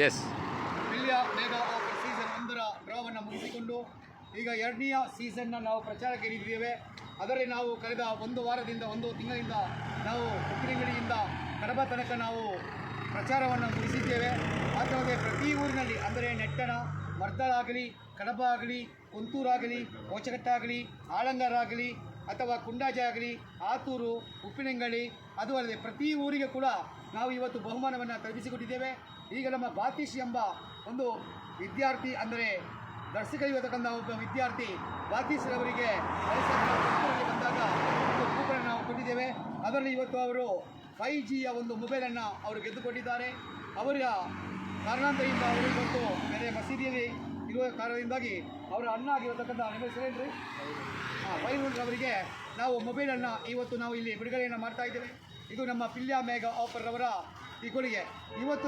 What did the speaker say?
S. ಪಿಲ್ಯ mega offer season 1ರ ಡ್ರಾವನ್ನು ಮುಗಿಸಿಕೊಂಡು ಈಗ 2ನೇ ಸೀಸನ್ನ ನಾವು ಪ್ರಚಾರಕ್ಕೆ ನೀಡಿದ್ದೇವೆ. ಅದರಲ್ಲಿ ನಾವು ಕಳೆದ ಒಂದು ವಾರದಿಂದ, ಒಂದು ತಿಂಗಳಿಂದ ನಾವು ಉಪ್ಪಿನಂಗಡಿಯಿಂದ ಕಡಬ ತನಕ ನಾವು ಪ್ರಚಾರವನ್ನು ಮುಗಿಸಿದ್ದೇವೆ. ಮಾತ್ರವಲ್ಲದೆ ಪ್ರತಿ ಊರಿನಲ್ಲಿ, ಅಂದರೆ ನೆಟ್ಟಣ, ಮರ್ದಳಾಗಲಿ, ಕಡಬ ಆಗಲಿ, ಕುಂತೂರಾಗಲಿ, ಕೋಚಘಟ್ಟಾಗಲಿ, ಆಳಂಗಾರಾಗಲಿ ಅಥವಾ ಕುಂಡಾಜ ಆಗಲಿ, ಆತೂರು, ಉಪ್ಪಿನಂಗಡಿ, ಅದು ಅಲ್ಲದೆ ಪ್ರತಿ ಊರಿಗೆ ಕೂಡ ನಾವು ಇವತ್ತು ಬಹುಮಾನವನ್ನು ತಲುಪಿಸಿಕೊಟ್ಟಿದ್ದೇವೆ. ಈಗ ನಮ್ಮ ಬಾತೀಶ್ ಎಂಬ ಒಂದು ವಿದ್ಯಾರ್ಥಿ, ಅಂದರೆ ದರ್ಶಿ ಕಲಿಯತಕ್ಕಂಥ ಒಬ್ಬ ವಿದ್ಯಾರ್ಥಿ ಬಾತೀಶ್ರವರಿಗೆ ಬಂದಾಗ ಒಂದು ಕೂಪನ್ ನಾವು ಕೊಟ್ಟಿದ್ದೇವೆ. ಅದರಲ್ಲಿ ಇವತ್ತು ಅವರು 5Gಯ ಒಂದು ಮೊಬೈಲನ್ನು ಅವರು ಗೆದ್ದುಕೊಂಡಿದ್ದಾರೆ. ಅವರ ಕಾರಣಾಂತರದಿಂದ ಅವರು ಇವತ್ತು ಬೇರೆ ಮಸೀದಿಯಲ್ಲಿ ಇರುವ ಕಾರಣದಿಂದಾಗಿ ಅವರ ಅಣ್ಣ ಆಗಿರತಕ್ಕಂಥ ನಿಮ್ಮ ಹೆಸರೇನ್ರಿ ಫೈರುಲ್ ಅವರಿಗೆ ನಾವು ಮೊಬೈಲನ್ನು ಇವತ್ತು ನಾವು ಇಲ್ಲಿ ಬಿಡುಗಡೆಯನ್ನು ಮಾಡ್ತಾ ಇದ್ದೇವೆ. ಇದು ನಮ್ಮ ಪಿಲ್ಯ ಮೇಗಾ ಆಫರ್ ಅವರ ಈ ಕೊಡುಗೆ. ಇವತ್ತು